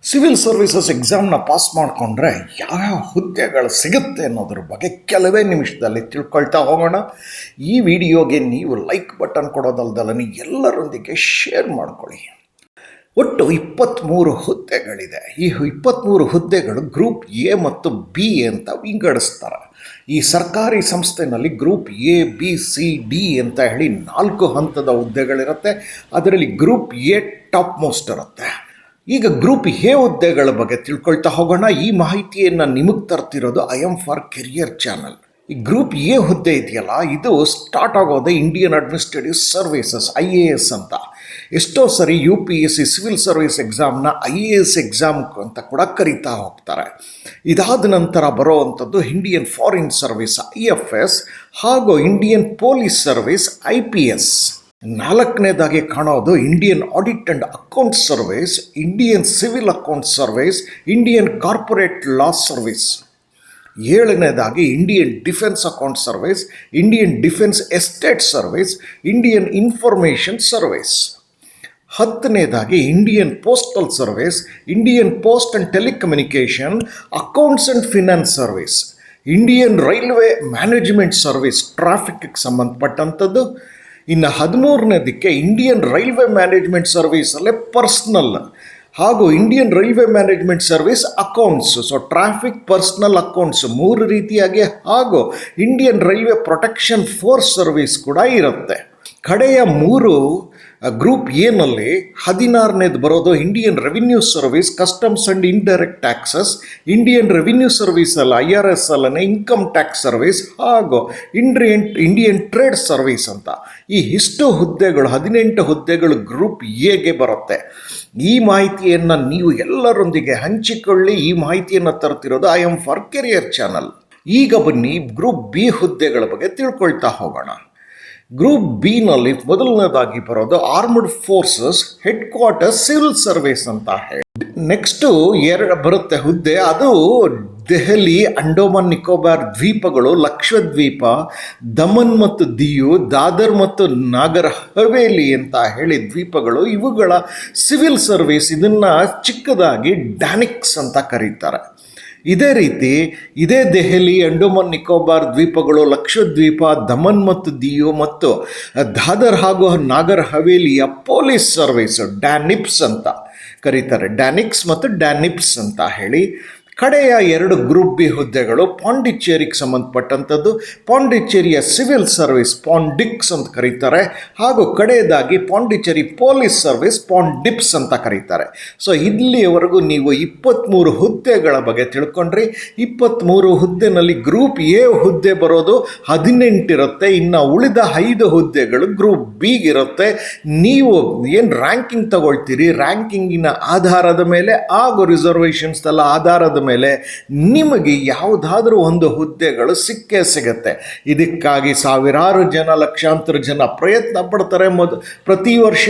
Civil services ಎಕ್ಸಾಮ್ನ pass ಮಾಡಿಕೊಂಡ್ರೆ ಯಾವ್ಯಾವ ಹುದ್ದೆಗಳು ಸಿಗುತ್ತೆ ಅನ್ನೋದ್ರ ಬಗ್ಗೆ ಕೆಲವೇ ನಿಮಿಷದಲ್ಲಿ ತಿಳ್ಕೊಳ್ತಾ ಹೋಗೋಣ. ಈ ವಿಡಿಯೋಗೆ ನೀವು ಲೈಕ್ ಬಟನ್ ಕೊಡೋದಲ್ದಲ್ಲ ಎಲ್ಲರೊಂದಿಗೆ ಶೇರ್ ಮಾಡ್ಕೊಳ್ಳಿ. ಒಟ್ಟು 23 ಹುದ್ದೆಗಳಿದೆ. ಈ 23 ಹುದ್ದೆಗಳು ಗ್ರೂಪ್ ಎ ಮತ್ತು ಬಿ ಅಂತ ವಿಂಗಡಿಸ್ತಾರೆ. ಈ ಸರ್ಕಾರಿ ಸಂಸ್ಥೆಯಲ್ಲಿ group A B C D ಅಂತ ಹೇಳಿ 4 ಹಂತದ ಹುದ್ದೆಗಳಿರುತ್ತೆ. ಅದರಲ್ಲಿ ಗ್ರೂಪ್ ಎ ಟಾಪ್ ಮೋಸ್ಟ್ ಇರುತ್ತೆ. ಈಗ ಗ್ರೂಪ್ ಎ ಹುದ್ದೆಗಳ ಬಗ್ಗೆ ತಿಳ್ಕೊಳ್ತಾ ಹೋಗೋಣ. ಈ ಮಾಹಿತಿಯನ್ನು ನಿಮಗೆ ತರ್ತಿರೋದು ಐಎಮ್ ಫಾರ್ ಕೆರಿಯರ್ ಚಾನಲ್. ಈ ಗ್ರೂಪ್ ಎ ಹುದ್ದೆ ಇದೆಯಲ್ಲ, ಇದು ಸ್ಟಾರ್ಟ್ ಆಗೋದು ಇಂಡಿಯನ್ ಅಡ್ಮಿನಿಸ್ಟ್ರೇಟಿವ್ ಸರ್ವಿಸಸ್ IAS ಅಂತ. ಎಷ್ಟೋ ಸರಿ UPSC ಸಿವಿಲ್ ಸರ್ವಿಸ್ ಎಕ್ಸಾಮ್ನ IAS ಎಕ್ಸಾಮ್ ಅಂತ ಕೂಡ ಕರೀತಾ ಹೋಗ್ತಾರೆ. ಇದಾದ ನಂತರ ಬರೋವಂಥದ್ದು ಇಂಡಿಯನ್ ಫಾರಿನ್ ಸರ್ವಿಸ್ IFS ಹಾಗೂ ಇಂಡಿಯನ್ ಪೊಲೀಸ್ ಸರ್ವಿಸ್ IPS. 4ನೇದಾಗಿ ಕಾಣೋದು Indian audit and account service, Indian civil account service, Indian corporate law service. 7ನೇದಾಗಿ Indian defence account service, Indian defence estate service, Indian information service. 10ನೇದಾಗಿ Indian postal service, Indian post and telecommunication, accounts and finance service, Indian railway management service ಟ್ರಾಫಿಕ್ಗೆ ಸಂಬಂಧಪಟ್ಟಂಥದ್ದು. ಇನ್ನು 13ನೇದಕ್ಕೆ Indian railway management ಸರ್ವಿಸಲ್ಲೇ personnel ಹಾಗೂ Indian railway management service accounts. So traffic, personnel, accounts 3 ರೀತಿಯಾಗಿ ಹಾಗೂ Indian railway protection force service ಕೂಡ ಇರುತ್ತೆ. ಕಡೆಯ 3 ಗ್ರೂಪ್ ಎನಲ್ಲಿ 16ನೇದು ಬರೋದು Indian revenue service, customs and indirect taxes, Indian revenue ಸರ್ವಿಸಲ್ಲಿ IRS ಅಲ್ಲೇ ಇನ್ಕಮ್ ಟ್ಯಾಕ್ಸ್ ಸರ್ವಿಸ್ ಹಾಗೂ ಇಂಡಿಯನ್ ಟ್ರೇಡ್ ಸರ್ವಿಸ್ ಅಂತ. ಈ ಇಷ್ಟು ಹುದ್ದೆಗಳು 18 ಹುದ್ದೆಗಳು ಗ್ರೂಪ್ ಎಗೆ ಬರುತ್ತೆ. ಈ ಮಾಹಿತಿಯನ್ನು ನೀವು ಎಲ್ಲರೊಂದಿಗೆ ಹಂಚಿಕೊಳ್ಳಿ. ಈ ಮಾಹಿತಿಯನ್ನು ತರ್ತಿರೋದು ಐಎಮ್ ಫಾರ್ ಕೆರಿಯರ್ ಚಾನಲ್. ಈಗ ಬನ್ನಿ ಗ್ರೂಪ್ ಬಿ ಹುದ್ದೆಗಳ ಬಗ್ಗೆ ತಿಳ್ಕೊಳ್ತಾ ಹೋಗೋಣ. ಗ್ರೂಪ್ ಬಿನಲ್ಲಿ ಮೊದಲನೇದಾಗಿ ಬರೋದು armed forces head quarters civil service ಅಂತ ಹೇಳಿ. ನೆಕ್ಸ್ಟು 2 ಬರುತ್ತೆ ಹುದ್ದೆ. ಅದು ದೆಹಲಿ, ಅಂಡೋಮಾನ್ ನಿಕೋಬಾರ್ ದ್ವೀಪಗಳು, ಲಕ್ಷದ್ವೀಪ, ದಮನ್ ಮತ್ತು ದಿಯು, ದಾದರ್ ಮತ್ತು ನಾಗರ್ ಹವೇಲಿ ಅಂತ ಹೇಳಿ ದ್ವೀಪಗಳು. ಇವುಗಳ ಸಿವಿಲ್ ಸರ್ವಿಸ್, ಇದನ್ನು ಚಿಕ್ಕದಾಗಿ ಡ್ಯಾನಿಕ್ಸ್ ಅಂತ ಕರೀತಾರೆ. ಇದೇ ರೀತಿ ಇದೇ ದೆಹಲಿ, ಅಂಡೋಮಾನ್ ನಿಕೋಬಾರ್ ದ್ವೀಪಗಳು, ಲಕ್ಷದ್ವೀಪ, ದಮನ್ ಮತ್ತು ದಿಯು ಮತ್ತು ದಾದರ್ ಹಾಗೂ ನಾಗರ್ ಹವೇಲಿಯ ಪೊಲೀಸ್ ಸರ್ವಿಸ್ ಡ್ಯಾನಿಪ್ಸ್ ಅಂತ ಕರೀತಾರೆ. ಡ್ಯಾನಿಕ್ಸ್ ಮತ್ತು ಡ್ಯಾನಿಪ್ಸ್ ಅಂತ ಹೇಳಿ. ಕಡೆಯ 2 ಗ್ರೂಪ್ ಬಿ ಹುದ್ದೆಗಳು ಪಾಂಡಿಚೇರಿಗೆ ಸಂಬಂಧಪಟ್ಟಂಥದ್ದು. ಪಾಂಡಿಚೇರಿಯ ಸಿವಿಲ್ ಸರ್ವಿಸ್ ಪಾಂಡಿಕ್ಸ್ ಅಂತ ಕರೀತಾರೆ ಹಾಗೂ ಕಡೆಯದಾಗಿ ಪಾಂಡಿಚೇರಿ ಪೊಲೀಸ್ ಸರ್ವಿಸ್ ಪಾಂಡಿಪ್ಸ್ ಅಂತ ಕರೀತಾರೆ. ಸೊ ಇಲ್ಲಿಯವರೆಗೂ ನೀವು 23 ಹುದ್ದೆಗಳ ಬಗ್ಗೆ ತಿಳ್ಕೊಂಡ್ರಿ. 23 ಹುದ್ದೆನಲ್ಲಿ ಗ್ರೂಪ್ ಎ ಹುದ್ದೆ ಬರೋದು 18 ಇರುತ್ತೆ. ಇನ್ನು ಉಳಿದ 5 ಹುದ್ದೆಗಳು ಗ್ರೂಪ್ ಬಿಗಿರುತ್ತೆ. ನೀವು ಏನು ರ್ಯಾಂಕಿಂಗ್ ತಗೊಳ್ತೀರಿ, ರ್ಯಾಂಕಿಂಗಿನ ಆಧಾರದ ಮೇಲೆ ಹಾಗೂ ರಿಸರ್ವೇಷನ್ಸ್ ಎಲ್ಲ ಆಧಾರದ ಮೇಲೆ ನಿಮಗೆ ಯಾವುದಾದ್ರೂ ಒಂದು ಹುದ್ದೆಗಳು ಸಿಕ್ಕೇ ಸಿಗುತ್ತೆ. ಇದಕ್ಕಾಗಿ ಸಾವಿರಾರು ಜನ, ಲಕ್ಷಾಂತರ ಜನ ಪ್ರಯತ್ನ ಪಡ್ತಾರೆ ಪ್ರತಿ ವರ್ಷ.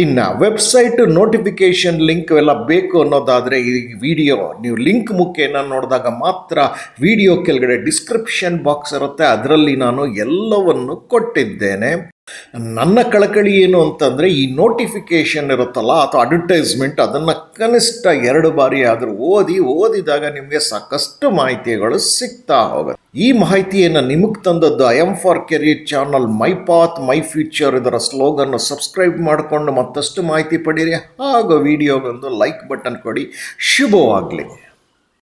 ಇನ್ನು ವೆಬ್ಸೈಟ್ ನೋಟಿಫಿಕೇಶನ್ ಲಿಂಕ್ ಎಲ್ಲ ಬೇಕು ಅನ್ನೋದಾದರೆ ಈ ವಿಡಿಯೋ ನೀವು ಲಿಂಕ್ ಮುಖೇನ ನೋಡಿದಾಗ ಮಾತ್ರ. ವಿಡಿಯೋ ಕೆಳಗಡೆ ಡಿಸ್ಕ್ರಿಪ್ಷನ್ ಬಾಕ್ಸ್ ಇರುತ್ತೆ, ಅದರಲ್ಲಿ ನಾನು ಎಲ್ಲವನ್ನು ಕೊಟ್ಟಿದ್ದೇನೆ. ನನ್ನ ಕಳಕಳಿ ಏನು ಅಂತಂದರೆ ಈ ನೋಟಿಫಿಕೇಷನ್ ಇರುತ್ತಲ್ಲ ಅಥವಾ ಅಡ್ವರ್ಟೈಸ್ಮೆಂಟ್, ಅದನ್ನು ಕನಿಷ್ಠ 2 ಬಾರಿ ಆದರೂ ಓದಿದಾಗ ನಿಮಗೆ ಸಾಕಷ್ಟು ಮಾಹಿತಿಗಳು ಸಿಗ್ತಾ ಹೋಗುತ್ತೆ. ಈ ಮಾಹಿತಿಯನ್ನು ನಿಮಗೆ ತಂದದ್ದು I'm for career channel, my path my future. ಇದರ ಸ್ಲೋಗನ್ನು ಸಬ್ಸ್ಕ್ರೈಬ್ ಮಾಡಿಕೊಂಡು ಮತ್ತಷ್ಟು ಮಾಹಿತಿ ಪಡೀರಿ ಹಾಗೂ ವಿಡಿಯೋಗೊಂದು ಲೈಕ್ ಬಟನ್ ಕೊಡಿ. ಶುಭವಾಗಲಿ.